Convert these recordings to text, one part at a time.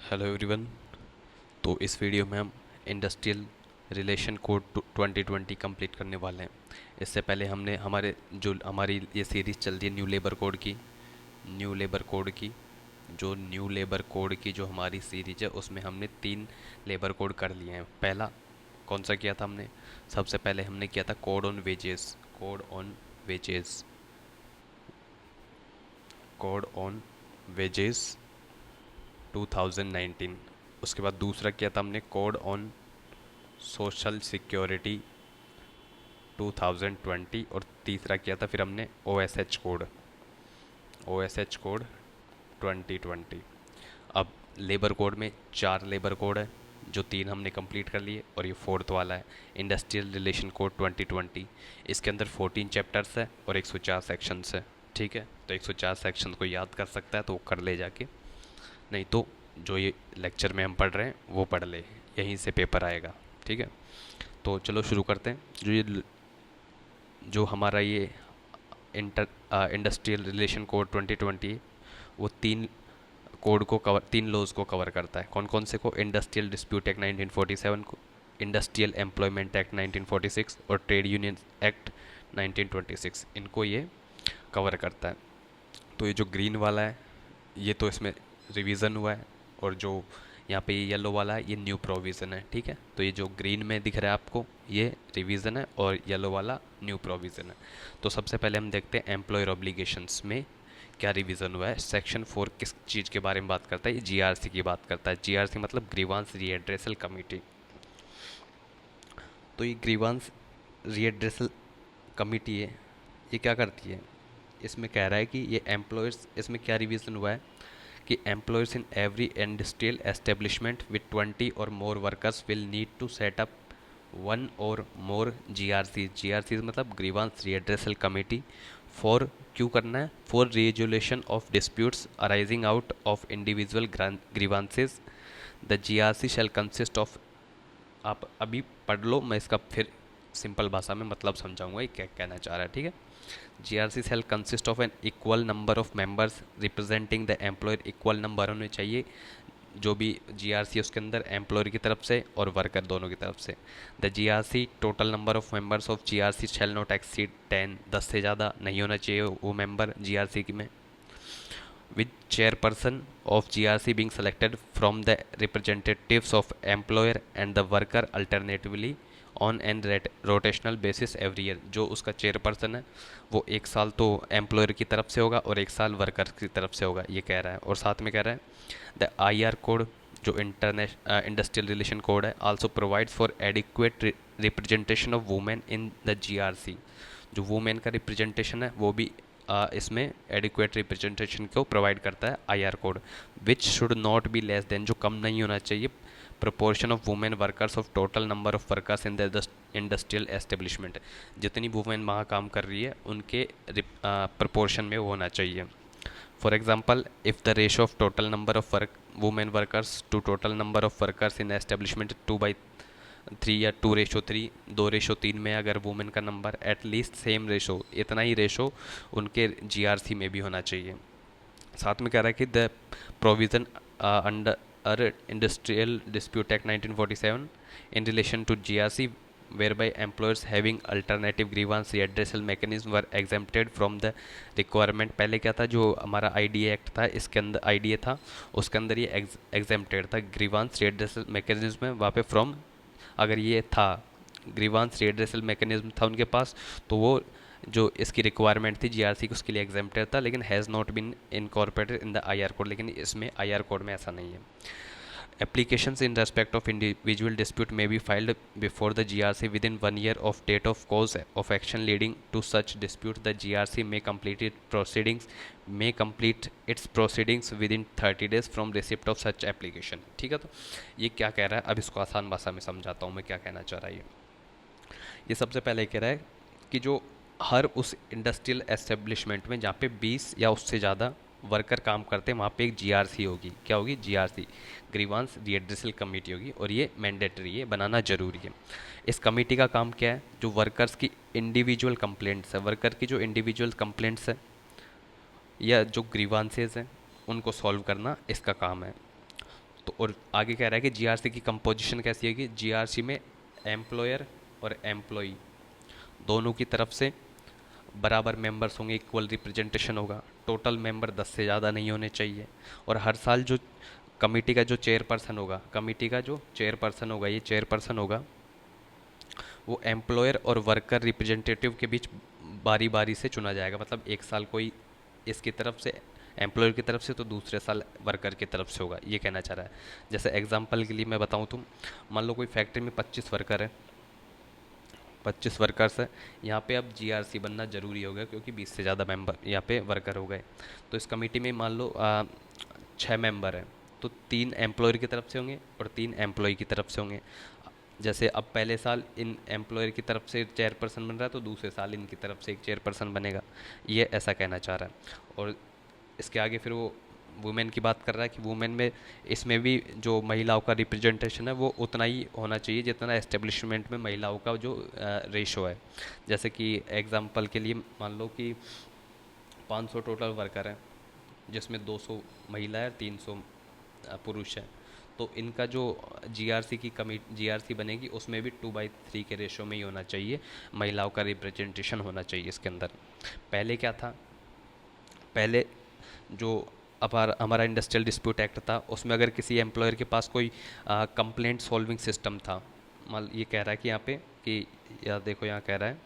Hello everyone. तो इस video में हम इंडस्ट्रियल रिलेशन कोड 2020 कंप्लीट करने वाले हैं। इससे पहले हमने हमारी ये सीरीज़ चल रही है न्यू लेबर कोड की जो हमारी सीरीज है उसमें हमने 3 लेबर कोड कर लिए हैं। पहला कौन सा किया था हमने? सबसे पहले हमने किया था वेजेस कोड ऑन वेजेस 2019। उसके बाद दूसरा किया था हमने कोड ऑन सोशल सिक्योरिटी 2020। और तीसरा किया था फिर हमने ओ एस एच कोड 2020। अब लेबर कोड में 4 लेबर कोड है, जो 3 हमने कंप्लीट कर लिए और ये फोर्थ वाला है इंडस्ट्रियल रिलेशन कोड 2020। इसके अंदर 14 चैप्टर्स है और 104 सेक्शंस है। ठीक है, तो 104 सेक्शन को याद कर सकता है तो वो कर ले जाके, नहीं तो जो ये लेक्चर में हम पढ़ रहे हैं वो पढ़ ले, यहीं से पेपर आएगा। ठीक है, तो चलो शुरू करते हैं। जो हमारा ये इंडस्ट्रियल रिलेशन कोड 2020 है, वो तीन लॉज को कवर करता है। कौन कौन से को? इंडस्ट्रियल डिस्प्यूट एक्ट 1947 को, इंडस्ट्रियल एम्प्लॉयमेंट एक्ट 1946 और ट्रेड यूनियन एक्ट 1926। इनको ये कवर करता है। तो ये जो ग्रीन वाला है ये तो इसमें रिवीजन हुआ है, और जो यहाँ पे ये येलो वाला है ये न्यू प्रोविज़न है। ठीक है, तो ये जो ग्रीन में दिख रहा है आपको ये रिवीजन है और येलो वाला न्यू प्रोविज़न है। तो सबसे पहले हम देखते हैं एम्प्लॉयर ऑब्लिगेशंस में क्या रिवीजन हुआ है। सेक्शन 4 किस चीज़ के बारे में बात करता है? ये जीआरसी की बात करता है। जीआरसी मतलब ग्रीवांस रीएड्रेसल कमेटी। तो ये ग्रीवांस रीएड्रेसल कमेटी है, ये क्या करती है? इसमें कह रहा है कि ये एम्प्लॉयर्स, इसमें क्या रिवीजन हुआ है कि employers in every industrial establishment with 20 or more workers will need to set up one or more GRC. GRC मतलब ग्रीवांस रीएड्रेसल कमेटी। फॉर क्यों करना है? For resolution of disputes arising out of individual grievances. The GRC shall consist of, आप अभी पढ़ लो, मैं इसका फिर सिंपल भाषा में मतलब समझाऊंगा ये क्या कहना चाह रहा है। ठीक है, GRC cell consist of an equal number of members representing the employer. Equal number होने चाहिए जो भी जीआरसी है उसके अंदर, एम्प्लॉयर की तरफ से और वर्कर दोनों की तरफ से। The GRC total number of members of GRC shall not exceed 10। 10 से ज़्यादा नहीं होना चाहिए वो मेंबर जीआरसी में। with chairperson of GRC being selected from the representatives of employer and the worker alternatively on and rotational basis every year. जो उसका chairperson है वो एक साल तो एम्प्लॉयर की तरफ से होगा और एक साल वर्कर की तरफ से होगा, ये कह रहा है। और साथ में कह रहा है द आईआर कोड जो इंडस्ट्रियल रिलेशन कोड है also provides for adequate representation of women in the GRC. जो वुमेन का रिप्रेजेंटेशन है वो भी इसमें एडिक्वेट रिप्रेजेंटेशन को प्रोवाइड करता है IR code. Which should not be less than, जो कम नहीं होना चाहिए, proportion of women workers of total number of workers in the industrial establishment. जितनी वुमेन वहाँ काम कर रही है उनके प्रपोर्शन में वो होना चाहिए। For example, if the ratio of total number of work women workers to total number of workers in establishment 2/3 या 2:3, 2:3 में अगर वुमेन का नंबर एटलीस्ट सेम रेशो, इतना ही रेशो उनके जीआरसी में भी होना चाहिए। साथ में कह रहा है कि the provision under industrial dispute act 1947 in relation to GRC whereby employers having alternative grievance redressal mechanism were exempted from the requirement। पहले क्या था, जो हमारा आईडीए एक्ट था इसके अंदर, आईडीए था उसके अंदर ये एग्जेम्प्टेड था ग्रीवांस रेड्रेसल मैकेनिज्म में, वहाँ पे फ्रॉम अगर ये था ग्रीवांस रेड्रेसल मैकेनिज्म था उनके पास, तो वो जो इसकी रिक्वायरमेंट थी जीआरसी की उसके लिए एग्जेम्प्टेड था, लेकिन has not been incorporated in the IR code. लेकिन इसमें आईआर कोड में ऐसा नहीं है। Applications in respect of individual dispute may be filed before the GRC within 1 year of date of cause of action leading to such dispute. The GRC may complete its proceedings within 30 days from receipt of such application। ठीक है, तो ये क्या कह रहा है, अब इसको आसान भाषा में समझाता हूँ मैं क्या कहना चाह रहा है। ये सबसे पहले कह रहा है कि जो हर उस इंडस्ट्रियल एस्टेब्लिशमेंट में जहाँ पे 20 या उससे ज़्यादा वर्कर काम करते हैं वहाँ पे एक जीआरसी होगी। क्या होगी? जीआरसी, ग्रीवांस रिएड्रेसल कमेटी होगी, और ये मैंडेटरी है, बनाना जरूरी है। इस कमेटी का काम क्या है? जो वर्कर्स की इंडिविजुअल कंप्लेंट्स है, वर्कर की जो इंडिविजुअल कंप्लेंट्स है या जो ग्रीवांसेस हैं उनको सॉल्व करना इसका काम है। तो और आगे कह रहा है कि जीआरसी की कंपोजिशन कैसी होगी, जीआरसी में एम्प्लॉयर और एम्प्लॉई दोनों की तरफ से बराबर मेंबर्स होंगे, इक्वल रिप्रेजेंटेशन होगा, टोटल मेंबर 10 से ज़्यादा नहीं होने चाहिए, और हर साल जो कमेटी का जो चेयरपर्सन होगा, कमेटी का जो चेयरपर्सन होगा, ये चेयरपर्सन होगा वो एम्प्लॉयर और वर्कर रिप्रेजेंटेटिव के बीच बारी बारी से चुना जाएगा। मतलब एक साल कोई इसकी तरफ से, एम्प्लॉयर की तरफ से, तो दूसरे साल वर्कर की तरफ से होगा, ये कहना चाह रहा है। जैसे एग्जांपल के लिए मैं बताऊं तो मान लो कोई फैक्ट्री में 25 वर्कर है, 25 वर्कर्स है, यहाँ पे अब जीआरसी बनना जरूरी हो गया क्योंकि 20 से ज़्यादा मेंबर यहाँ पे वर्कर हो गए। तो इस कमेटी में मान लो 6 मेंबर हैं, तो 3 एम्प्लॉयर की तरफ से होंगे और 3 एम्प्लॉय की तरफ से होंगे। जैसे अब पहले साल इन एम्प्लॉयर की तरफ से चेयरपर्सन बन रहा है, तो दूसरे साल इनकी तरफ से एक चेयरपर्सन बनेगा, ये ऐसा कहना चाह रहा है। और इसके आगे फिर वो वुमेन की बात कर रहा है कि वुमेन में, इसमें भी जो महिलाओं का रिप्रेजेंटेशन है वो उतना ही होना चाहिए जितना एस्टेब्लिशमेंट में महिलाओं का जो रेशो है। जैसे कि एग्जांपल के लिए मान लो कि 500 टोटल वर्कर हैं, जिसमें 200 महिला है, 300 पुरुष हैं, तो इनका जो जीआरसी की कमिटी जीआरसी बनेगी उसमें भी 2/3 के रेशो में ही होना चाहिए, महिलाओं का रिप्रेजेंटेशन होना चाहिए इसके अंदर। पहले क्या था, पहले जो हमारा इंडस्ट्रियल डिस्प्यूट एक्ट था, उसमें अगर किसी एम्प्लॉयर के पास कोई कंप्लेंट सॉल्विंग सिस्टम था, मान ये कह रहा है कि यहाँ पे कि, या देखो यहाँ कह रहा है,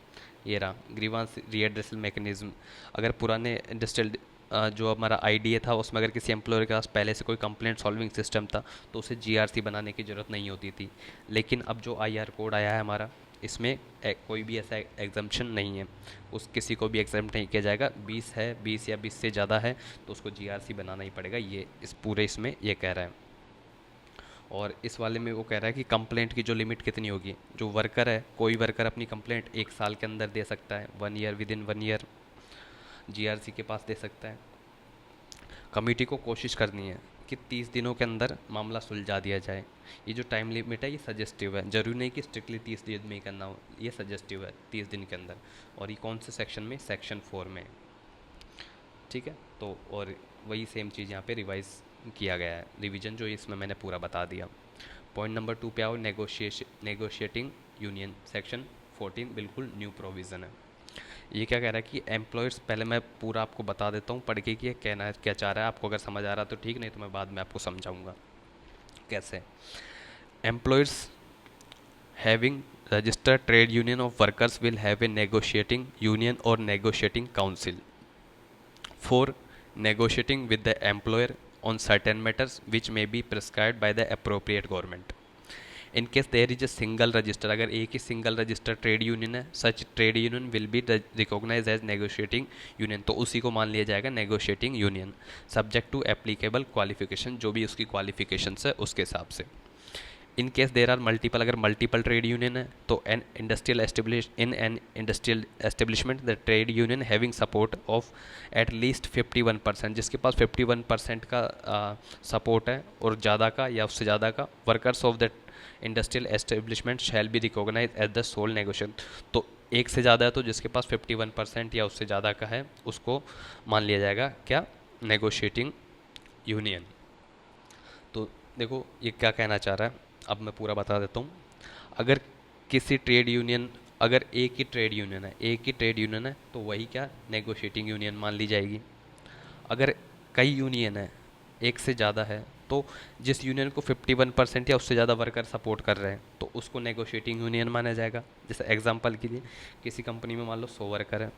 ये रहा ग्रीवांस रीएड्रेसल मैकेनिज्म। अगर पुराने इंडस्ट्रियल जो हमारा आईडीए था उसमें अगर किसी एम्प्लॉयर के पास पहले से कोई कंप्लेंट सॉल्विंग सिस्टम था तो उसे जीआरसी बनाने की ज़रूरत नहीं होती थी। लेकिन अब जो आईआर कोड आया है हमारा, इसमें कोई भी ऐसा एग्जम्पशन नहीं है, उस किसी को भी एग्जाम्प्ट नहीं किया जाएगा। 20 है, 20 या 20 से ज़्यादा है तो उसको जीआरसी बनाना ही पड़ेगा, ये इस पूरे इसमें ये कह रहा है। और इस वाले में वो कह रहा है कि कंप्लेंट की जो लिमिट कितनी होगी, जो वर्कर है, कोई वर्कर अपनी कंप्लेंट 1 साल के अंदर दे सकता है, 1 year, with in 1 year GRC के पास दे सकता है। कमेटी को कोशिश करनी है कि 30 दिनों के अंदर मामला सुलझा दिया जाए। ये जो टाइम लिमिट है ये सजेस्टिव है, जरूरी नहीं कि स्ट्रिक्टली 30 दिन में ही करना हो, ये सजेस्टिव है 30 दिन के अंदर। और ये कौन से सेक्शन में, सेक्शन 4 में, ठीक है। तो और वही सेम चीज़ यहाँ पे रिवाइज किया गया है, रिवीजन जो इसमें मैंने पूरा बता दिया। पॉइंट नंबर 2 पे आओ, नेगोशिएटिंग यूनियन, सेक्शन 14 बिल्कुल न्यू प्रोविज़न है। ये क्या कह रहा है कि एम्प्लॉयर्स, पहले मैं पूरा आपको बता देता हूँ पढ़ के कि ये कहना क्या चाह रहा है, आपको अगर समझ आ रहा तो ठीक, नहीं तो मैं बाद में आपको समझाऊंगा कैसे। Employers having registered trade union of workers will have a negotiating union or negotiating council for negotiating with the employer on certain matters which may be prescribed by the appropriate government. In case there is a single register, अगर एक ही single register trade union है, such trade union will be recognise as negotiating union, तो उसी को मान लिया जाएगा negotiating union, subject to applicable qualification, जो भी उसकी क्वालिफिकेशन है उसके हिसाब से। In case there are multiple, अगर मल्टीपल ट्रेड यूनियन है तो an industrial establishment the trade union having support of at least 51%, जिसके पास 51% का सपोर्ट है और ज़्यादा का या उससे ज़्यादा का, workers of the industrial establishment shall be recognise as the sole negotiation. तो एक से ज़्यादा है तो जिसके पास 51% या उससे ज़्यादा का है उसको मान लिया जाएगा क्या, नेगोशिएटिंग यूनियन। तो देखो ये क्या कहना चाह रहा है, अब मैं पूरा बता देता हूँ। अगर किसी ट्रेड यूनियन, अगर एक ही ट्रेड यूनियन है, एक ही ट्रेड यूनियन है तो वही क्या, नेगोशिएटिंग यूनियन मान ली जाएगी। अगर कई यूनियन है, एक से ज़्यादा है, तो जिस यूनियन को 51% या उससे ज़्यादा वर्कर सपोर्ट कर रहे हैं तो उसको नेगोशिएटिंग यूनियन माना जाएगा। जैसे एग्जांपल के लिए किसी कंपनी में मान लो 100 वर्कर है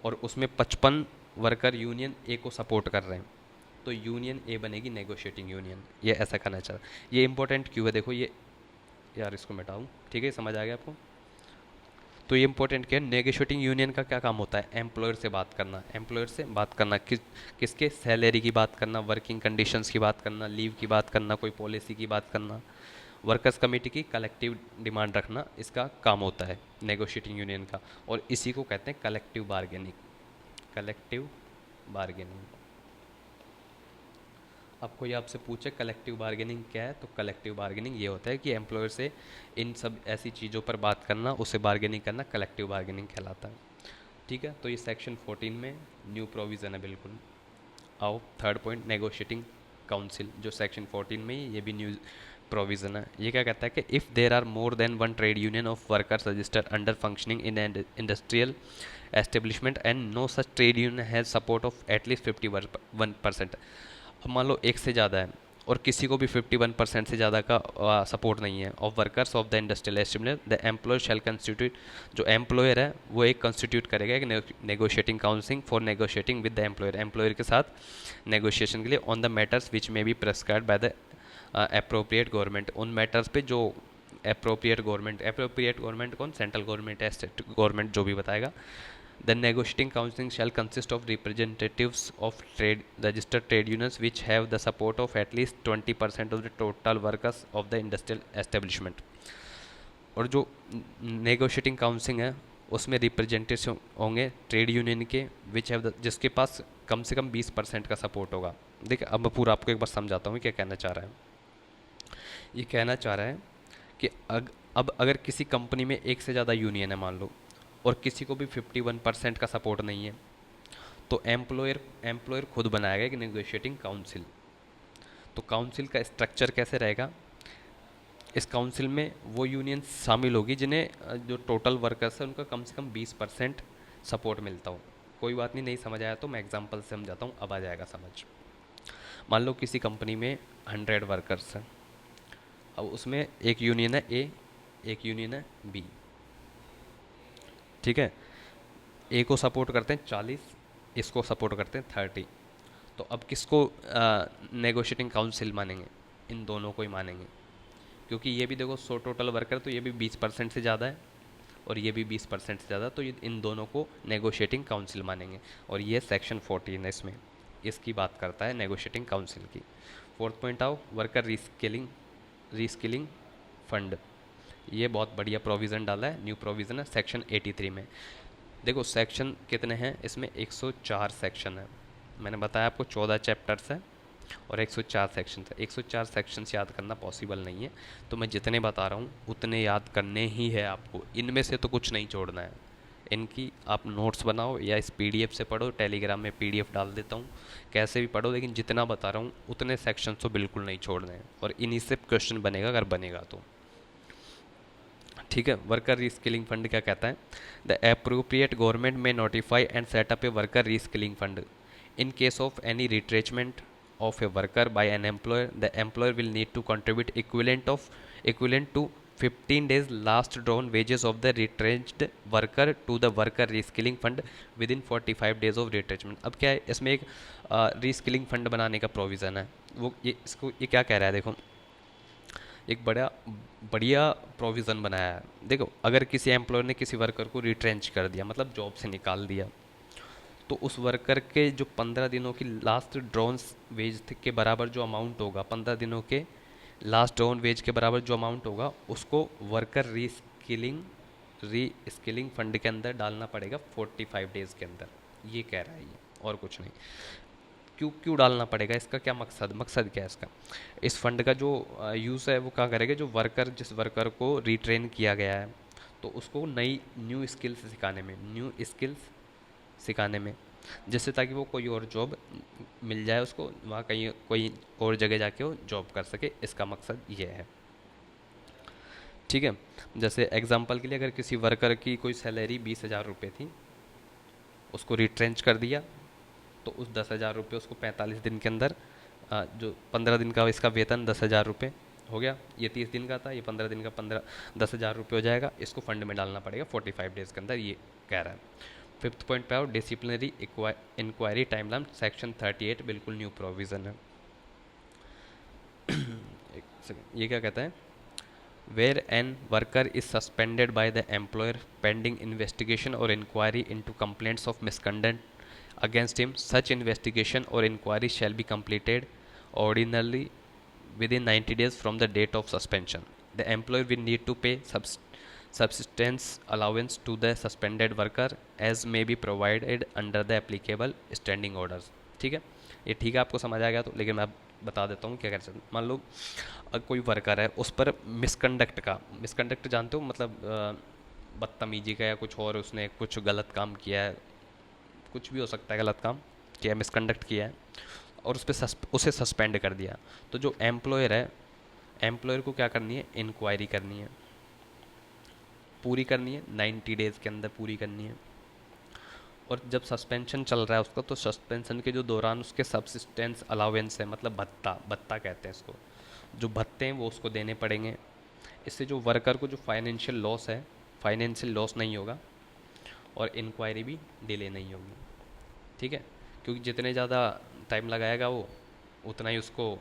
और उसमें 55 वर्कर यूनियन ए को सपोर्ट कर रहे हैं, तो यूनियन ए बनेगी नेगोशिएटिंग यूनियन, ये ऐसा करना चाह रहा है। ये इंपॉर्टेंट क्यों है, देखो ये, यार इसको मिटाऊँ, ठीक है, समझ आ गया आपको। तो ये इंपॉर्टेंट क्या है, नेगोशिएटिंग यूनियन का क्या काम होता है, एम्प्लॉयर से बात करना, एम्प्लॉयर से बात करना, किसके, सैलरी की बात करना, वर्किंग कंडीशंस की बात करना, लीव की बात करना, कोई पॉलिसी की बात करना, वर्कर्स कमेटी की कलेक्टिव डिमांड रखना, इसका काम होता है नेगोशिएटिंग यूनियन का। और इसी को कहते हैं कलेक्टिव बार्गेनिंग, कलेक्टिव बार्गेनिंग। अब कोई आपसे पूछे कलेक्टिव बार्गेनिंग क्या है, तो कलेक्टिव बार्गेनिंग ये होता है कि एम्प्लॉयर से इन सब ऐसी चीज़ों पर बात करना, उसे बार्गेनिंग करना, कलेक्टिव बार्गेनिंग कहलाता है। ठीक है, तो ये सेक्शन 14 में न्यू प्रोविज़न है बिल्कुल। आओ थर्ड पॉइंट, नेगोशिएटिंग काउंसिल, जो सेक्शन 14 में ही ये भी न्यू प्रोविज़न है। ये क्या कहता है कि if there are more than one trade union of workers register under functioning in industrial establishment and no such trade union has support of at least 51%। अब मान लो एक से ज़्यादा है और किसी को भी 51% से ज़्यादा का सपोर्ट नहीं है of workers of the industrial establishment, the employer shall constitute, जो एम्प्लॉयर है वो एक कंस्टिट्यूट करेगा एक negotiating council for negotiating with the employer, employer के साथ नेगोशिएशन के लिए ऑन द मैटर्स विच में B prescribed by the appropriate government, उन मैटर्स पे जो अप्रोप्रिएट गवर्नमेंट कौन, सेंट्रल गवर्नमेंट है, स्टेट गवर्नमेंट जो भी बताएगा। The negotiating council shall consist of representatives of registered trade unions which have the support of at least 20% of the total workers of the industrial establishment। और जो negotiating council है उसमें representative होंगे trade union के which have जिसके पास कम से कम 20% का support होगा। देखिए अब मैं पूरा आपको एक बार समझाता हूँ क्या कहना चाह रहा है। ये कहना चाह रहा है कि अब अगर किसी कंपनी में एक से ज़्यादा यूनियन है मान लो और किसी को भी 51% का सपोर्ट नहीं है, तो एम्प्लॉयर खुद बनाएगा एक नेगोशिएटिंग काउंसिल। तो काउंसिल का स्ट्रक्चर कैसे रहेगा, इस काउंसिल में वो यूनियन शामिल होगी जिन्हें जो टोटल वर्कर्स है उनका कम से कम 20% सपोर्ट मिलता हो। कोई बात नहीं समझ आया तो मैं एग्जांपल से समझाता हूँ, अब आ जाएगा समझ। मान लो किसी कंपनी में 100 वर्कर्स हैं, अब उसमें एक यूनियन है ए, एक यूनियन है बी, ठीक है। ए को सपोर्ट करते हैं 40, इसको सपोर्ट करते हैं 30। तो अब किसको नेगोशिएटिंग काउंसिल मानेंगे, इन दोनों को ही मानेंगे, क्योंकि ये भी देखो 100 टोटल वर्कर, तो ये भी 20% से ज़्यादा है और ये भी 20% से ज़्यादा, तो ये इन दोनों को नेगोशिएटिंग काउंसिल मानेंगे। और ये सेक्शन 14 है, इसमें इसकी बात करता है नेगोशिएटिंग काउंसिल की। फोर्थ पॉइंट आओ, वर्कर रीस्किलिंग फंड। ये बहुत बढ़िया प्रोविज़न डाला है, न्यू प्रोविज़न है सेक्शन 83 में। देखो सेक्शन कितने हैं इसमें, 104 सेक्शन है। मैंने बताया आपको 14 चैप्टर्स है और 104 सेक्शन है। 104 सेक्शंस याद करना पॉसिबल नहीं है, तो मैं जितने बता रहा हूँ उतने याद करने ही है आपको, इनमें से तो कुछ नहीं छोड़ना है। इनकी आप नोट्स बनाओ या इस पीडीएफ से पढ़ो, टेलीग्राम में पीडीएफ डाल देता हूँ, कैसे भी पढ़ो, लेकिन जितना बता रहा हूँ उतने सेक्शन तो बिल्कुल नहीं छोड़ने हैं, और इन्हीं से क्वेश्चन बनेगा अगर बनेगा तो, ठीक है। वर्कर रीस्किलिंग फंड क्या कहता है, the appropriate government may notify and set up a worker reskilling fund in case of any retrenchment of a worker by an employer, the employer will need to contribute equivalent to 15 days last drawn wages of the retrenched worker to the worker reskilling fund within 45 days of retrenchment। अब क्या है इसमें, एक reskilling fund बनाने का provision है। वो ये क्या कह रहा है, देखो एक बड़ा बढ़िया प्रोविज़न बनाया है। देखो अगर किसी एम्प्लॉयर ने किसी वर्कर को रिट्रेंच कर दिया, मतलब जॉब से निकाल दिया, तो उस वर्कर के जो 15 दिनों की लास्ट ड्रॉन वेज के बराबर जो अमाउंट होगा, 15 दिनों के लास्ट ड्रॉन वेज के बराबर जो अमाउंट होगा, उसको वर्कर रीस्किलिंग फंड के अंदर डालना पड़ेगा 45 डेज़ के अंदर। ये कह रहा है ये, और कुछ नहीं। क्यों डालना पड़ेगा, इसका क्या मकसद क्या है इसका। इस फंड का जो यूज़ है वो क्या करेगा, जो वर्कर जिस वर्कर को रिट्रेन किया गया है तो उसको न्यू स्किल्स सिखाने में, जिससे ताकि वो कोई और जॉब मिल जाए उसको, वहाँ कहीं कोई और जगह जाके वो जॉब कर सके, इसका मकसद ये है, ठीक है। जैसे एग्जांपल के लिए अगर किसी वर्कर की कोई सैलरी 20,000 रुपये थी, उसको रिट्रेंच कर दिया, तो उस 10,000 रुपये उसको 45 दिन के अंदर जो 15 दिन का इसका वेतन 10,000 रुपये हो गया, ये 30 दिन का था, ये 15 दिन का 10,000 रुपये हो जाएगा, इसको फंड में डालना पड़ेगा 45 डेज़ के अंदर, ये कह रहा है। फिफ्थ पॉइंट पे आओ, डिसिप्लिनरी इंक्वायरी टाइमलाइन सेक्शन 38, बिल्कुल न्यू प्रोविज़न है। एक सेकंड, ये क्या कहता है, where an worker is suspended by the employer pending investigation or inquiry into complaints of misconduct against him, such investigation or inquiry shall be completed ordinarily within 90 days from the date of suspension. The employer will need to pay subsistence allowance to the suspended worker as may be provided under the applicable standing orders। ठीक है, ये ठीक है, आपको समझ आ गया तो, लेकिन मैं बता देता हूँ क्या कर सकते। मान लो कोई वर्कर है, उस पर मिसकंडक्ट जानते हो, मतलब बदतमीजी का या कुछ और, उसने कुछ गलत काम किया है, कुछ भी हो सकता है, गलत काम किया, मिसकंडक्ट किया है। और उस पर उसे सस्पेंड कर दिया, तो जो एम्प्लॉयर है, एम्प्लॉयर को क्या करनी है, इंक्वायरी करनी है, पूरी करनी है, 90 डेज़ के अंदर पूरी करनी है। और जब सस्पेंशन चल रहा है उसका, तो सस्पेंशन के जो दौरान उसके सब्सिस्टेंस अलाउंस है, मतलब भत्ता, भत्ता कहते हैं इसको, जो भत्ते हैं वो उसको देने पड़ेंगे। इससे जो वर्कर को जो फाइनेंशियल लॉस है, फाइनेंशियल लॉस नहीं होगा, और इंक्वायरी भी डिले नहीं होगी। ठीक है, क्योंकि जितने ज़्यादा टाइम लगाएगा वो, उतना ही उसको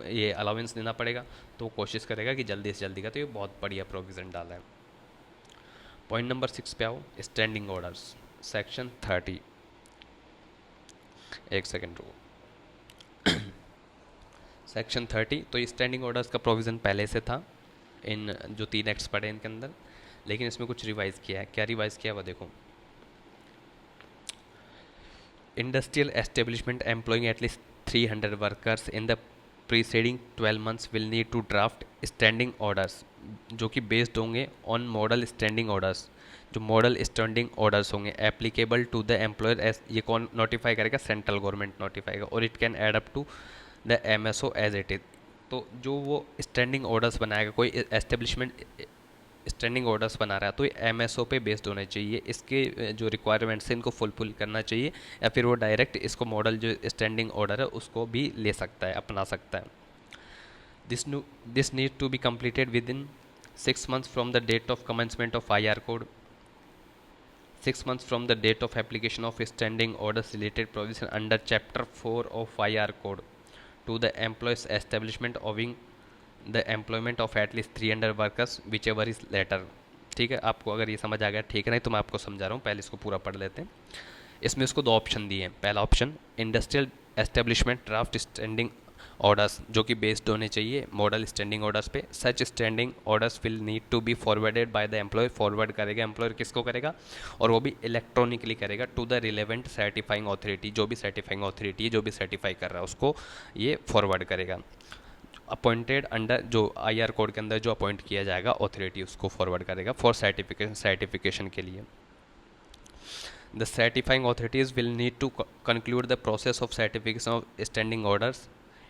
ये अलाउंस देना पड़ेगा, तो वो कोशिश करेगा कि जल्दी से जल्दी का। तो ये बहुत बढ़िया प्रोविज़न डाला है। पॉइंट नंबर 6 पे आओ, स्टैंडिंग ऑर्डर्स, सेक्शन 30। एक सेकेंड रुको। सेक्शन 30, तो स्टैंडिंग ऑर्डर्स का प्रोविज़न पहले से था इन जो 3 एक्ट्स पढ़े इनके अंदर, लेकिन इसमें कुछ रिवाइज़ किया है। क्या रिवाइज़ किया वो देखो। Industrial establishment employing at least 300 workers in the preceding 12 months will need to draft standing orders, जो कि बेस्ड होंगे ऑन मॉडल स्टैंडिंग ऑर्डर्स, जो मॉडल स्टैंडिंग ऑर्डर्स होंगे applicable to the employer. As ये कौन नोटिफाई करेगा, सेंट्रल गवर्नमेंट नोटिफाई करेगा, और it can add up to the MSO as it is. तो जो वो स्टैंडिंग ऑर्डर्स बनाएगा, कोई एस्टेब्लिशमेंट स्टैंडिंग ऑर्डर्स बना रहा है, तो ये एमएसओ पे बेस्ड होने चाहिए, इसके जो रिक्वायरमेंट्स हैं इनको फुलफिल करना चाहिए, या फिर वो डायरेक्ट इसको मॉडल जो स्टैंडिंग ऑर्डर है उसको भी ले सकता है, अपना सकता है। This need to be completed within 6 months from the date of commencement of IR code, 6 months from the date of application of standing orders related provision under chapter 4 of IR code to the employee's establishment owing the employment of at least 300 workers whichever is later। ठीक है, आपको अगर ये समझ आ गया ठीक है, नहीं तो मैं आपको समझा रहा हूँ, पहले इसको पूरा पढ़ लेते हैं। इसमें उसको 2 ऑप्शन दिए हैं। पहला option, industrial establishment draft standing orders, जो कि बेस्ड होने चाहिए मॉडल स्टैंडिंग ऑर्डर्स पे। Such standing orders will need to be forwarded by the employer, forward करेगा एम्प्लॉयर, किसको करेगा, और वो भी इलेक्ट्रॉनिकली करेगा, to the relevant certifying authority, जो भी सर्टिफाइंग ऑथोरिटी है, जो भी सर्टिफाई कर रहा है उसको ये फॉरवर्ड करेगा। अपॉइंटेड अंडर, जो IR कोड के अंदर जो अपॉइंट किया जाएगा ऑथोरिटी, उसको फॉरवर्ड करेगा फॉर सर्टिफिकेशन के लिए। The certifying authorities will need to conclude the process of certification of standing orders,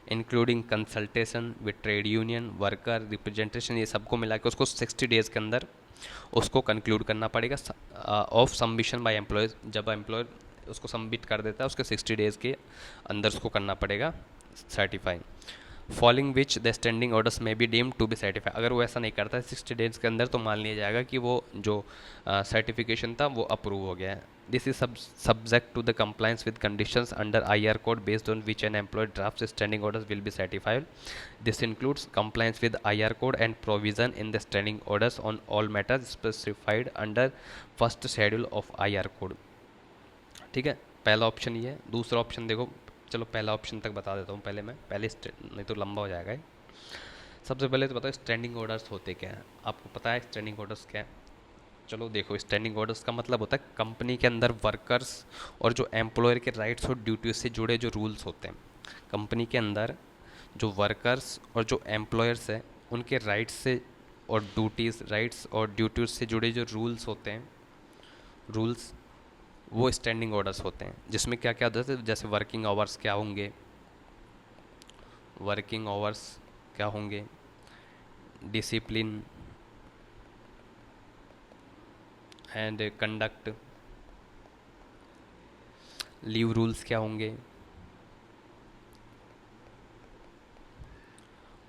including consultation with trade union, worker representation, ये सबको मिला के उसको 60 डेज़ के अंदर उसको कंक्लूड करना पड़ेगा ऑफ सबमिशन बाय एम्प्लॉयज़। जब एम्प्लॉयर उसको सबमिट कर देता है उसके 60 डेज़ के अंदर उसको करना पड़ेगा certifying. Following which the standing orders may be deemed to be certify, अगर वो ऐसा नहीं करता है 60 डेज के अंदर, तो मान लिया जाएगा कि वो जो सर्टिफिकेशन था वो अप्रूव हो गया है। This is subject to the compliance with conditions under IR code based on which an employ draft standing orders will be certified. This includes compliance with IR code and provision in the standing orders on all matters specified under first schedule of IR code. ठीक है, पहला option ये है। दूसरा option देखो, चलो पहला option तक बता देता हूँ पहले मैं, नहीं तो लंबा हो जाएगा ये। सबसे पहले तो बताओ स्टैंडिंग ऑर्डर्स होते क्या हैं, आपको पता है स्टैंडिंग ऑर्डर्स क्या है? चलो देखो, स्टैंडिंग ऑर्डर्स का मतलब होता है कंपनी के अंदर वर्कर्स और जो एम्प्लॉयर के राइट्स और ड्यूटीज से जुड़े जो रूल्स होते हैं। कंपनी के अंदर जो वर्कर्स और जो एम्प्लॉयर्स हैं उनके राइट्स से और ड्यूटीज़ से जुड़े जो रूल्स होते हैं, रूल्स, वो स्टैंडिंग ऑर्डर्स होते हैं। जिसमें क्या क्या होता है, जैसे वर्किंग आवर्स क्या होंगे, discipline and conduct, leave rules क्या होंगे,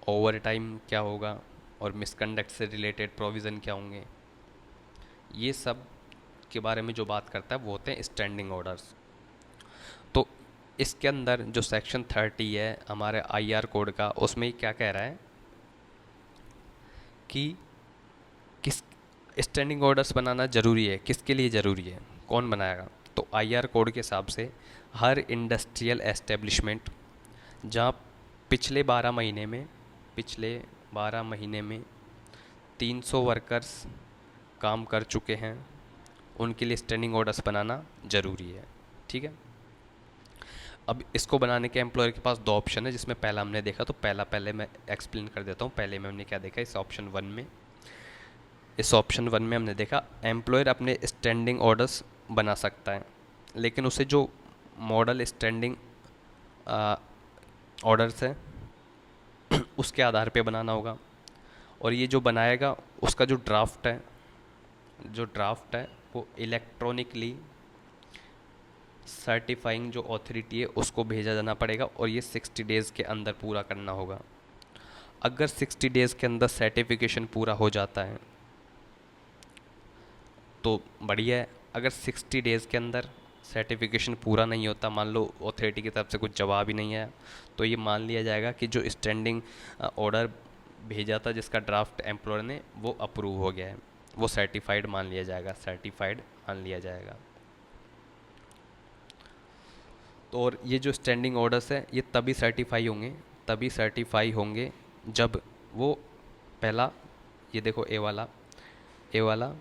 ओवर टाइम क्या होगा, और मिसकंडक्ट से रिलेटेड प्रोविज़न क्या होंगे। ये सब के बारे में जो बात करता है वो होते हैं स्टैंडिंग ऑर्डर्स। तो इसके अंदर जो सेक्शन 30 है हमारे IR कोड का, उसमें क्या कह रहा है कि किस स्टैंडिंग ऑर्डर्स बनाना ज़रूरी है, किसके लिए ज़रूरी है, कौन बनाएगा? तो IR कोड के हिसाब से हर इंडस्ट्रियल एस्टेब्लिशमेंट जहाँ पिछले 12 महीने में 300 वर्कर्स काम कर चुके हैं, उनके लिए स्टैंडिंग ऑर्डर्स बनाना ज़रूरी है। ठीक है, अब इसको बनाने के एम्प्लॉयर के पास 2 ऑप्शन है, जिसमें पहला हमने देखा, तो पहले मैं एक्सप्लेन कर देता हूँ। पहले में हमने क्या देखा, इस ऑप्शन वन में हमने देखा एम्प्लॉयर अपने स्टैंडिंग ऑर्डर्स बना सकता है, लेकिन उसे जो मॉडल स्टैंडिंग ऑर्डर्स है उसके आधार पे बनाना होगा। और ये जो बनाएगा उसका जो ड्राफ्ट है वो इलेक्ट्रॉनिकली सर्टिफाइंग जो अथॉरिटी है उसको भेजा जाना पड़ेगा, और ये 60 डेज़ के अंदर पूरा करना होगा। अगर 60 डेज़ के अंदर सर्टिफिकेशन पूरा हो जाता है तो बढ़िया है। अगर 60 डेज़ के अंदर सर्टिफिकेशन पूरा नहीं होता, मान लो अथॉरिटी की तरफ से कुछ जवाब ही नहीं आया, तो ये मान लिया जाएगा कि जो स्टैंडिंग ऑर्डर भेजा था जिसका ड्राफ्ट एम्प्लॉयर ने, वो अप्रूव हो गया है, वो सर्टिफाइड मान लिया जाएगा, सर्टिफाइड मान लिया जाएगा। तो और ये जो स्टैंडिंग ऑर्डर्स है ये तभी सर्टिफाई होंगे जब वो पहला, ये देखो ए वाला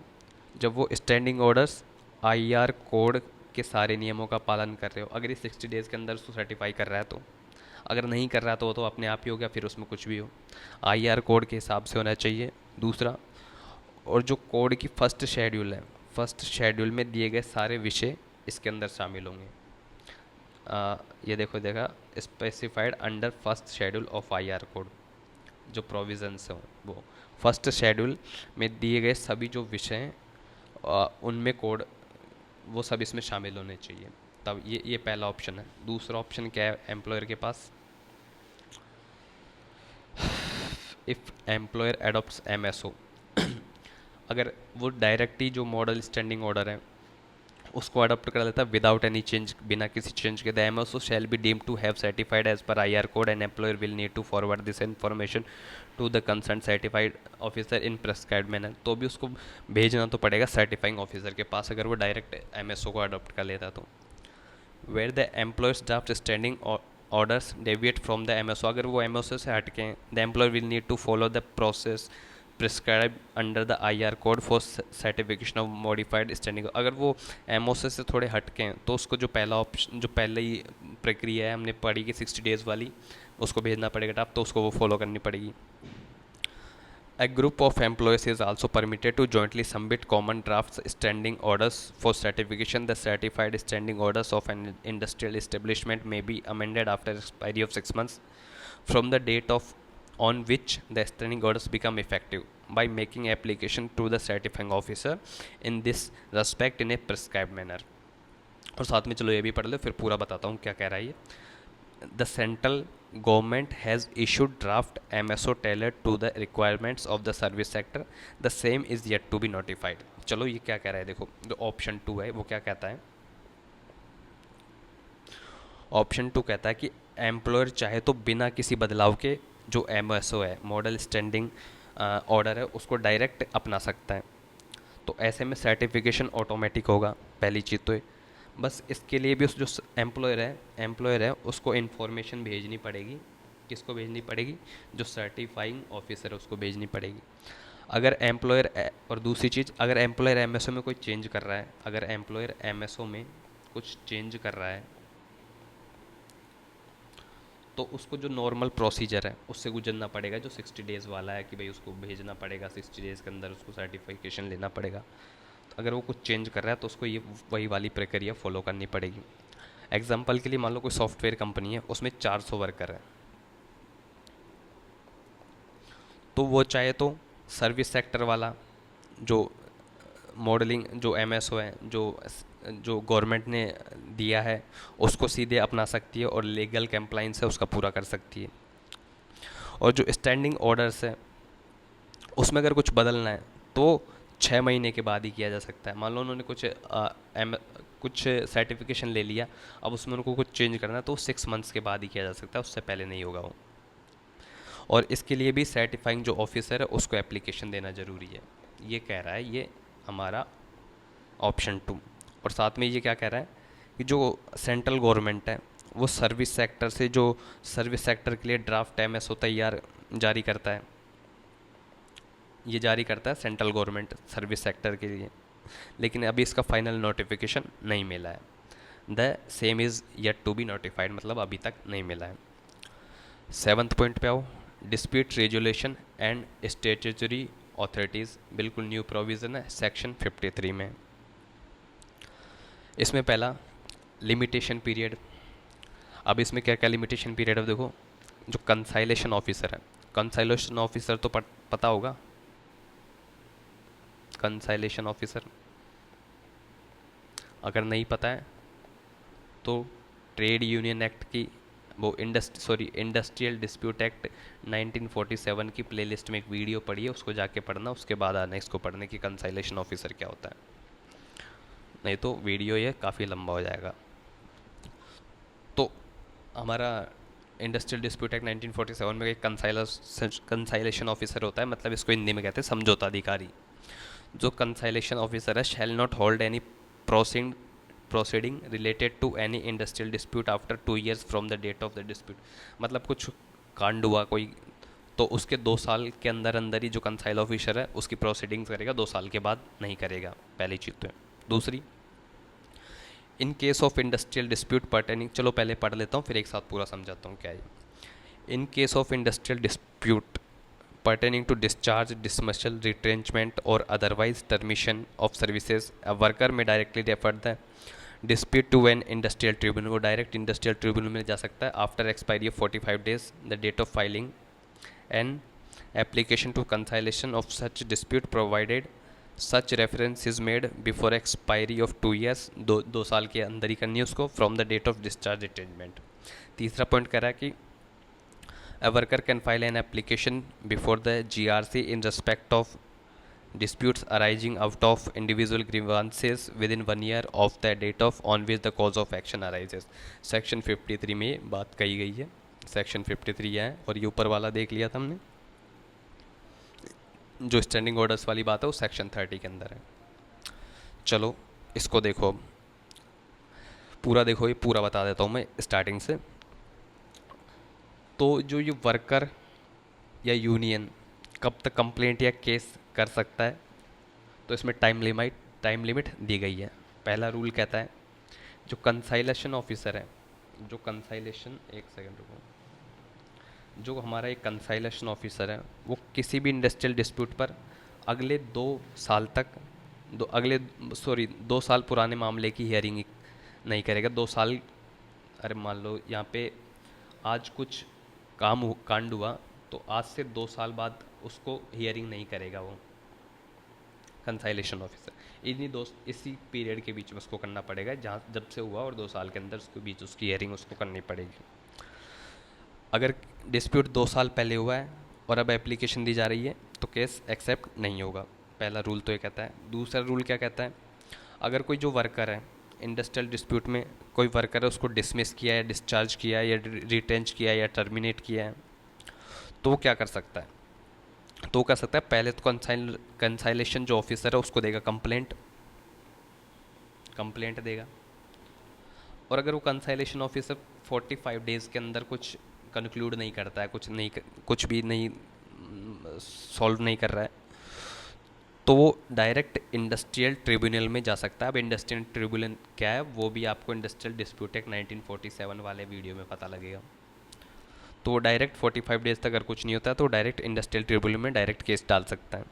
जब वो स्टैंडिंग ऑर्डर्स आईआर कोड के सारे नियमों का पालन कर रहे हो। अगर ये 60 डेज़ के अंदर उसको सर्टिफाई कर रहा है तो, अगर नहीं कर रहा तो वो तो अपने आप ही हो गया, फिर उसमें कुछ भी हो, आईआर कोड के हिसाब से होना चाहिए। दूसरा, और जो कोड की फर्स्ट शेड्यूल है, फर्स्ट शेड्यूल में दिए गए सारे विषय इसके अंदर शामिल होंगे। ये देखा specified under first schedule of IR code, जो प्रोविजंस हों वो फर्स्ट शेड्यूल में दिए गए सभी जो विषय हैं उनमें कोड वो सब इसमें शामिल होने चाहिए। तब ये पहला ऑप्शन है। दूसरा ऑप्शन क्या है एम्प्लॉयर के पास, इफ़ एम्प्लॉयर एडॉप्ट्स एमएसओ, अगर वो डायरेक्ट ही जो मॉडल स्टैंडिंग ऑर्डर है उसको अडॉप्ट कर लेता है विदाउट एनी चेंज, बिना किसी चेंज के, the MSO shall be deemed to have certified as per IR code and employer will need to forward this information to the concern certified officer in prescribed manner. तो भी उसको भेजना तो पड़ेगा certifying officer के पास अगर वो डायरेक्ट एमएसओ को अडॉप्ट कर लेता तो। Where the employers draft standing orders deviate from the MSO, अगर वो एमएसओ से हट के the employer will need to follow the process prescribe under the IR code for certification of modified standing. अगर वो एमओसी से थोड़े हटके हैं तो उसको जो पहला ऑप्शन, जो पहले ही प्रक्रिया है हमने पढ़ी कि 60 डेज़ वाली, उसको भेजना पड़ेगा ड्राफ्ट, तो उसको वो फॉलो करनी पड़ेगी। A group of employees is also permitted to jointly submit common drafts standing orders for certification. The certified standing orders of an industrial establishment may be amended after expiry of 6 months from the date of on which the standing orders become effective by making application to the certifying officer in this respect in a prescribed manner. और साथ में चलो ये भी पढ़ लो, फिर पूरा बताता हूँ क्या कह रहा है ये। The central government has issued draft MSO tailored to the requirements of the service sector. The same is yet to be notified. चलो ये क्या कह रहा है देखो, जो ऑप्शन 2 है वो क्या कहता है। ऑप्शन 2 कहता है कि एम्प्लॉयर चाहे तो बिना किसी बदलाव के जो MSO है, मॉडल स्टैंडिंग ऑर्डर है, उसको डायरेक्ट अपना सकता है। तो ऐसे में सर्टिफिकेशन ऑटोमेटिक होगा, पहली चीज़ तो है। बस इसके लिए भी उस जो एम्प्लॉयर है उसको इन्फॉर्मेशन भेजनी पड़ेगी। किसको भेजनी पड़ेगी? जो सर्टिफाइंग ऑफिसर है उसको भेजनी पड़ेगी। अगर एम्प्लॉयर, और दूसरी चीज़, अगर एम्प्लॉयर एमएसओ में कोई चेंज कर रहा है, अगर एम्प्लॉयर एमएसओ में कुछ चेंज कर रहा है तो उसको जो नॉर्मल प्रोसीजर है उससे गुजरना पड़ेगा, जो 60 डेज़ वाला है कि भाई उसको भेजना पड़ेगा, 60 डेज़ के अंदर उसको सर्टिफिकेशन लेना पड़ेगा। अगर वो कुछ चेंज कर रहा है तो उसको ये वही वाली प्रक्रिया फॉलो करनी पड़ेगी। एग्जाम्पल के लिए मान लो कोई सॉफ्टवेयर कंपनी है, उसमें 400 वर्कर है, तो वो चाहे तो सर्विस सेक्टर वाला जो मॉडलिंग जो एमएसओ है, जो गवर्नमेंट ने दिया है, उसको सीधे अपना सकती है और लीगल कंप्लाइंस है उसका पूरा कर सकती है। और जो स्टैंडिंग ऑर्डर्स है उसमें अगर कुछ बदलना है तो 6 महीने के बाद ही किया जा सकता है। मान लो उन्होंने कुछ सर्टिफिकेशन ले लिया, अब उसमें उनको कुछ चेंज करना है तो 6 मंथ्स के बाद ही किया जा सकता है, उससे पहले नहीं होगा वो। और इसके लिए भी सर्टिफाइंग जो ऑफिसर है उसको एप्लीकेशन देना ज़रूरी है। ये कह रहा है ये हमारा ऑप्शन 2। और साथ में ये क्या कह रहा है कि जो सेंट्रल गवर्नमेंट है वो सर्विस सेक्टर के लिए ड्राफ्ट एमएसओ तैयार जारी करता है, ये जारी करता है सेंट्रल गवर्नमेंट सर्विस सेक्टर के लिए, लेकिन अभी इसका फाइनल नोटिफिकेशन नहीं मिला है। The same is yet to be notified, मतलब अभी तक नहीं मिला है। 7th पॉइंट पे आओ, dispute resolution and statutory authorities, बिल्कुल न्यू प्रोविज़न है सेक्शन 53 में। इसमें पहला लिमिटेशन पीरियड। अब इसमें क्या क्या लिमिटेशन पीरियड है देखो, जो कंसाइलेशन ऑफिसर है, कंसाइलेशन ऑफिसर तो पता होगा, कंसाइलेशन ऑफिसर अगर नहीं पता है तो ट्रेड यूनियन एक्ट की वो इंडस्ट्रियल डिस्प्यूट एक्ट 1947 की प्लेलिस्ट में एक वीडियो पढ़ी है, उसको जाके पढ़ना, उसके बाद आना इसको पढ़ने की कंसाइलेशन ऑफिसर क्या होता है, नहीं तो वीडियो ये काफ़ी लंबा हो जाएगा। तो हमारा इंडस्ट्रियल डिस्प्यूट एक्ट 1947 में एक कंसाइलेशन ऑफिसर होता है, मतलब इसको हिंदी में कहते हैं समझौता अधिकारी। जो कंसाइलेशन ऑफिसर है shall not hold any proceed proceeding related to any industrial dispute after 2 years from the date of the dispute. मतलब कुछ कांड हुआ कोई, तो उसके 2 साल के अंदर अंदर ही जो कंसाइल ऑफिसर है उसकी प्रोसीडिंग्स करेगा, 2 साल के बाद नहीं करेगा, पहली चीज़ तो है। दूसरी, इन case of industrial dispute pertaining, चलो पहले पढ़ लेता हूँ फिर एक साथ पूरा समझाता हूँ क्या है। इन case of industrial dispute pertaining to discharge, dismissal, retrenchment or otherwise termination of services, a worker may directly refer the dispute to an industrial tribunal। वो डायरेक्ट इंडस्ट्रियल ट्रिब्यूनल में जा सकता है after expiry of 45 days the date of filing an application to conciliation of such dispute provided such reference is made before expiry of 2 years। दो साल के अंदर ही करनी है उसको, from the date of discharge retrenchment. तीसरा पॉइंट कह रहा है कि a worker can file an application before the GRC in respect of disputes arising out of individual grievances within 1 year of the date of on which the cause of action arises। Section 53 में बात कही गई है, section 53 है, और ये ऊपर वाला देख लिया था हमने, जो स्टैंडिंग ऑर्डर्स वाली बात है वो सेक्शन 30 के अंदर है। चलो इसको देखो, पूरा देखो, ये पूरा बता देता हूँ मैं स्टार्टिंग से। तो जो ये वर्कर या यूनियन कब तक कंप्लेंट या केस कर सकता है, तो इसमें टाइम लिमिट दी गई है। पहला रूल कहता है जो कंसाइलेशन ऑफिसर है, जो कंसाइलेशन, एक सेकंड रुको, जो हमारा एक कंसाइलेशन ऑफिसर है वो किसी भी इंडस्ट्रियल डिस्प्यूट पर अगले 2 साल तक, 2 साल पुराने मामले की हियरिंग नहीं करेगा। 2 साल, अरे मान लो यहाँ पे आज कुछ कांड हुआ, तो आज से 2 साल बाद उसको हियरिंग नहीं करेगा वो कंसाइलेशन ऑफिसर। इसी पीरियड के बीच में उसको करना पड़ेगा, जहाँ जब से हुआ और 2 साल के अंदर उसके बीच उसकी हियरिंग उसको करनी पड़ेगी। अगर डिस्प्यूट 2 साल पहले हुआ है और अब एप्लीकेशन दी जा रही है तो केस एक्सेप्ट नहीं होगा। पहला रूल तो ये कहता है। दूसरा रूल क्या कहता है, अगर कोई जो वर्कर है इंडस्ट्रियल डिस्प्यूट में, कोई वर्कर है उसको डिसमिस किया है, डिस्चार्ज किया है, या रिटेंच किया है, या टर्मिनेट किया है, तो वो क्या कर सकता है, तो वो कर सकता है पहले तो कंसाइलेशन जो ऑफिसर है उसको देगा कंप्लेंट देगा। और अगर वो कंसाइलेशन ऑफिसर 45 डेज़ के अंदर कुछ कंक्लूड नहीं करता है, कुछ भी नहीं सॉल्व नहीं कर रहा है, तो वो डायरेक्ट इंडस्ट्रियल ट्रिब्यूनल में जा सकता है। अब इंडस्ट्रियल ट्रिब्यूनल क्या है वो भी आपको इंडस्ट्रियल डिस्प्यूट एक्ट 1947 वाले वीडियो में पता लगेगा। तो वो डायरेक्ट 45 डेज तक अगर कुछ नहीं होता है तो डायरेक्ट इंडस्ट्रियल ट्रिब्यूनल में डायरेक्ट केस डाल सकता है।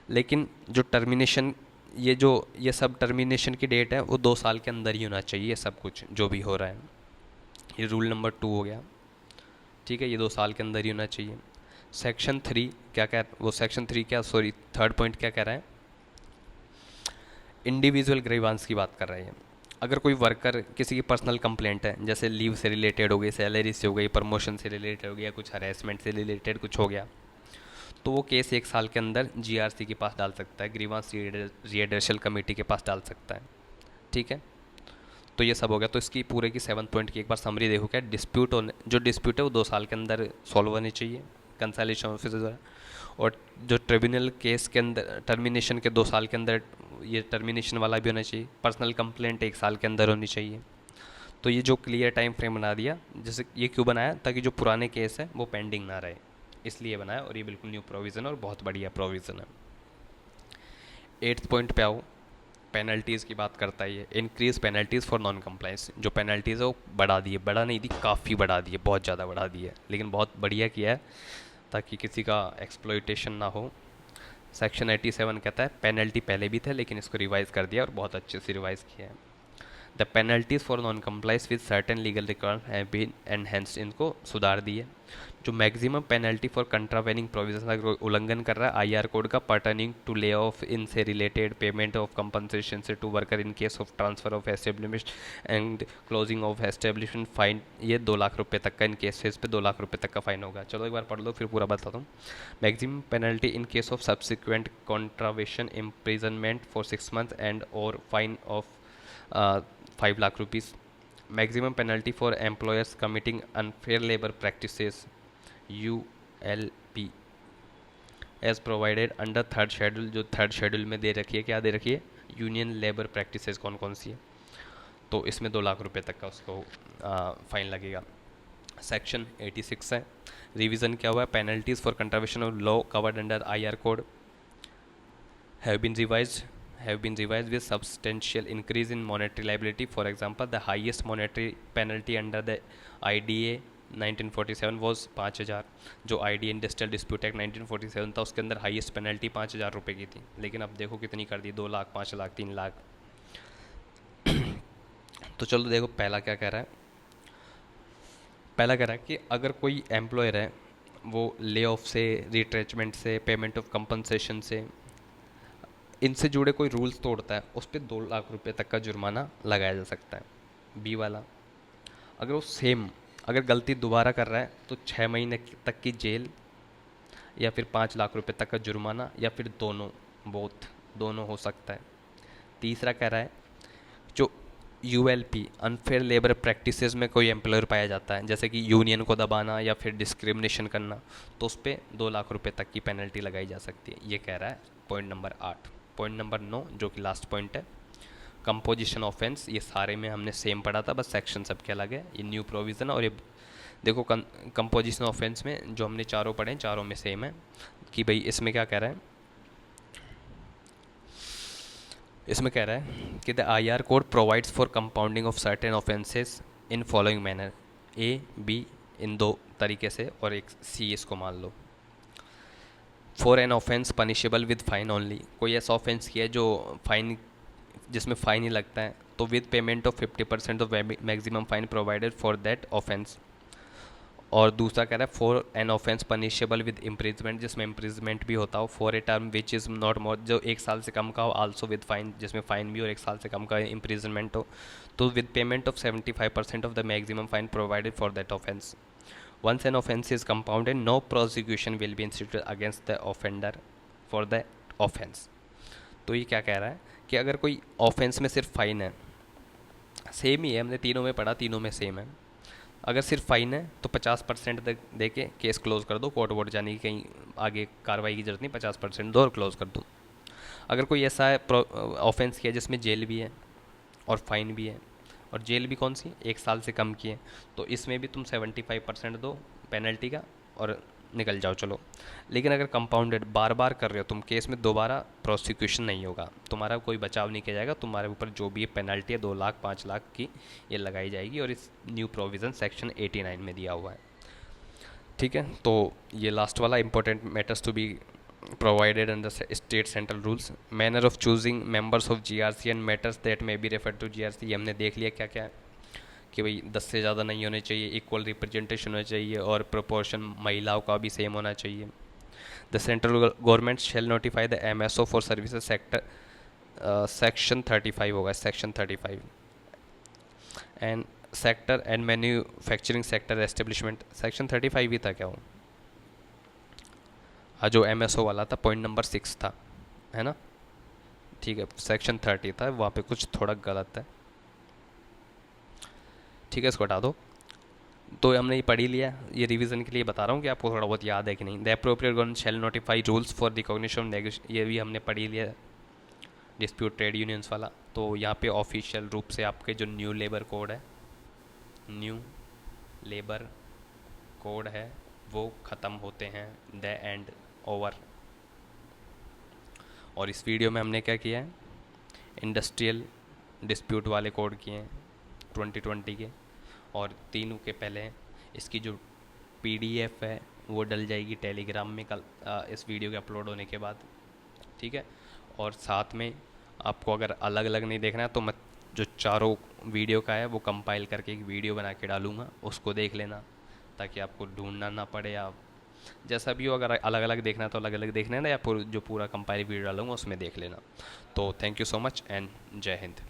लेकिन जो टर्मिनेशन, ये सब टर्मिनेशन की डेट है वो 2 साल के अंदर ही होना चाहिए, सब कुछ जो भी हो रहा है। ये रूल नंबर 2 हो गया, ठीक है, ये 2 साल के अंदर ही होना चाहिए। सेक्शन 3 थर्ड पॉइंट क्या कह रहा है, इंडिविजुअल ग्रीवांस की बात कर रहे हैं। अगर कोई वर्कर किसी की पर्सनल कंप्लेंट है, जैसे लीव से रिलेटेड हो गई, सैलरी से हो गई, प्रमोशन से रिलेटेड हो गया, कुछ हरेसमेंट से रिलेटेड कुछ हो गया, तो वो केस 1 साल के अंदर जीआरसी के पास डाल सकता है, ग्रीवांस रिएड्रेसल कमेटी के पास डाल सकता है, ठीक है। तो ये सब हो गया। तो इसकी पूरे की 7 पॉइंट की एक बार समरी देखो क्या, जो डिस्प्यूट है वो 2 साल के अंदर सॉल्व होनी चाहिए कंसल्टेशन ऑफिसर द्वारा, और जो ट्रिब्यूनल केस के अंदर टर्मिनेशन के 2 साल के अंदर ये टर्मिनेशन वाला भी होना चाहिए, पर्सनल कंप्लेंट 1 साल के अंदर होनी चाहिए। तो ये जो क्लियर टाइम फ्रेम बना दिया, जैसे ये क्यों बनाया, ताकि जो पुराने केस है वो पेंडिंग ना रहे, इसलिए बनाया, और ये बिल्कुल न्यू प्रोविज़न और बहुत बढ़िया प्रोविज़न है। 8th पॉइंट पे आओ, पेनल्टीज़ की बात करता है ये, increase penalties for non compliance. जो पेनल्टीज़ है वो बढ़ा दी है, बढ़ा नहीं दी, काफ़ी बढ़ा दी है, बहुत ज़्यादा बढ़ा दी है, लेकिन बहुत बढ़िया किया है ताकि किसी का एक्सप्लॉइटेशन ना हो। सेक्शन 87 कहता है पेनल्टी पहले भी थे लेकिन इसको रिवाइज़ कर दिया और बहुत अच्छे से रिवाइज़ किया है। The penalties for non compliance with certain legal record have been enhanced, इनको सुधार दिए। जो maximum penalty for contravening provision, अगर उल्लंघन कर रहा है आईआर कोड का पर्टनिंग टू ले ऑफ इनसे रिलेटेड पेमेंट ऑफ कंपनसेशन से to worker in case of transfer of establishment and closing of establishment, fine ये 2 लाख रुपये तक का, इन केसेस पे 2 लाख रुपये तक का फाइन होगा। चलो एक बार पढ़ लो फिर पूरा बताता हूँ। Maximum penalty in case of subsequent contravention imprisonment for 6 months and or fine of 5 lakh rupees. Maximum penalty for employers committing unfair labour practices ULP as provided under third schedule, जो थर्ड शेड्यूल में दे रखी है, क्या दे रखी है, union labour practices कौन कौन सी है, तो इसमें 2 लाख रुपए तक का उसको फाइन लगेगा। सेक्शन 86 है, रिवीजन क्या हुआ है, penalties for contravention of law covered under IR code have been revised with substantial increase in monetary liability. For example, the highest monetary penalty under the IDA 1947 was 5,000। जो IDA industrial dispute act 1947 था उसके अंदर highest penalty 5,000 रुपये की थी, लेकिन अब देखो कितनी कर दी, 2 लाख, 5 लाख, 3 लाख। तो चलो देखो पहला क्या कह रहा है, पहला कह रहा है कि अगर कोई एम्प्लॉयर है वो ले ऑफ से, रिट्रेचमेंट से, पेमेंट ऑफ कंपनसेशन से, इनसे जुड़े कोई रूल्स तोड़ता है उस पर 2 लाख रुपए तक का जुर्माना लगाया जा सकता है। बी वाला, अगर वो सेम अगर गलती दोबारा कर रहा है तो 6 महीने तक की जेल या फिर 5 लाख रुपए तक का जुर्माना, या फिर दोनों, बोथ दोनों हो सकता है। तीसरा कह रहा है जो ULP अनफेयर लेबर प्रैक्टिसेस में कोई एम्प्लॉयर पाया जाता है, जैसे कि यूनियन को दबाना या फिर डिस्क्रिमिनेशन करना, तो उस पर 2 लाख रुपए तक की पेनल्टी लगाई जा सकती है। ये कह रहा है पॉइंट नंबर 8। पॉइंट नंबर 9 जो कि लास्ट पॉइंट है, कंपोजिशन ऑफेंस, ये सारे में हमने सेम पढ़ा था, बस सेक्शन सबके अलग है। ये न्यू प्रोविज़न, और ये देखो कंपोजिशन ऑफेंस में जो हमने चारों पढ़े हैं चारों में सेम है कि भाई इसमें क्या कह रहा है, इसमें कह रहा है कि the IR code provides for compounding of certain offences in following manner, A, B इन 2 तरीके से, और एक C इसको मान लो। For an offence punishable with fine only, कोई ऐसा ऑफेंस किया है जो फाइन, जिसमें फ़ाइन ही लगता है, तो with payment of 50% of maximum fine provided for that offence. और दूसरा कह रहा है for an offence punishable with imprisonment, जिसमें इम्प्रिजमेंट भी होता हो, for a term which is not more, जो 1 साल से कम का हो, आल्सो विद फाइन, जिसमें फ़ाइन भी और 1 साल से कम का इम्प्रिजमेंट हो, तो with payment of 75% of the maximum fine provided for that offence. Once an offence is compounded, no prosecution will be instituted against the offender for the offence। तो ये क्या कह रहा है कि अगर कोई ऑफेंस में सिर्फ फाइन है, सेम ही है, हमने तीनों में पढ़ा, तीनों में सेम है, अगर सिर्फ फाइन है तो 50% तक दे के केस क्लोज कर दो, कोर्ट वोट जाने की कहीं आगे कार्रवाई की जरूरत नहीं, 50% दो और क्लोज कर दो। अगर कोई ऐसा है ऑफेंस किया जिसमें जेल भी है और फाइन भी है, और जेल भी कौन सी, 1 साल से कम की है, तो इसमें भी तुम 75% दो पेनल्टी का और निकल जाओ, चलो। लेकिन अगर कंपाउंडेड बार बार कर रहे हो तुम केस में, दोबारा प्रोसिक्यूशन नहीं होगा, तुम्हारा कोई बचाव नहीं किया जाएगा, तुम्हारे ऊपर जो भी पेनल्टी है 2 लाख 5 लाख की ये लगाई जाएगी, और इस न्यू प्रोविज़न सेक्शन 89 में दिया हुआ है। ठीक है, तो ये लास्ट वाला important matters to be provided under state central rules, manner of choosing members of GRC and matters that may be referred to GRC। ये हमने देख लिया क्या क्या है कि भाई 10 से ज़्यादा नहीं होने चाहिए, इक्वल रिप्रेजेंटेशन होना चाहिए, और प्रोपोर्शन महिलाओं का भी सेम होना चाहिए। The central government shall notify the MSO for services sector, section 35 होगा, section 35। And sector and manufacturing sector establishment, section 35 ही था क्या वो, हाँ, जो MSO वाला था पॉइंट नंबर 6 था, है ना, ठीक है, सेक्शन 30 था, वहाँ पे कुछ थोड़ा गलत है, ठीक है, इसको हटा दो। तो हमने ये पढ़ ही लिया, ये रिवीजन के लिए बता रहा हूँ कि आपको थोड़ा बहुत याद है कि नहीं। The appropriate government shall notify rules for recognition of, ये भी हमने पढ़ ही लिया, डिस्प्यूट ट्रेड यूनियंस वाला। तो यहाँ पे ऑफिशियल रूप से आपके जो न्यू लेबर कोड है, न्यू लेबर कोड है, वो ख़त्म होते हैं, द एंड ओवर। और इस वीडियो में हमने क्या किया है, इंडस्ट्रियल डिस्प्यूट वाले कोड किए हैं 2020 के, और तीनों के पहले इसकी जो PDF है वो डल जाएगी टेलीग्राम में कल, इस वीडियो के अपलोड होने के बाद, ठीक है। और साथ में आपको अगर अलग अलग नहीं देखना है तो मत, जो चारों वीडियो का है वो कंपाइल करके एक वीडियो बना के डालूँगा, उसको देख लेना ताकि आपको ढूंढना ना पड़े। आप जैसा भी हो, अगर अलग अलग देखना है तो अलग अलग देख लेना, या जो पूरा कंपाइल वीडियो डालूंगा उसमें देख लेना। तो thank you so much and जय हिंद।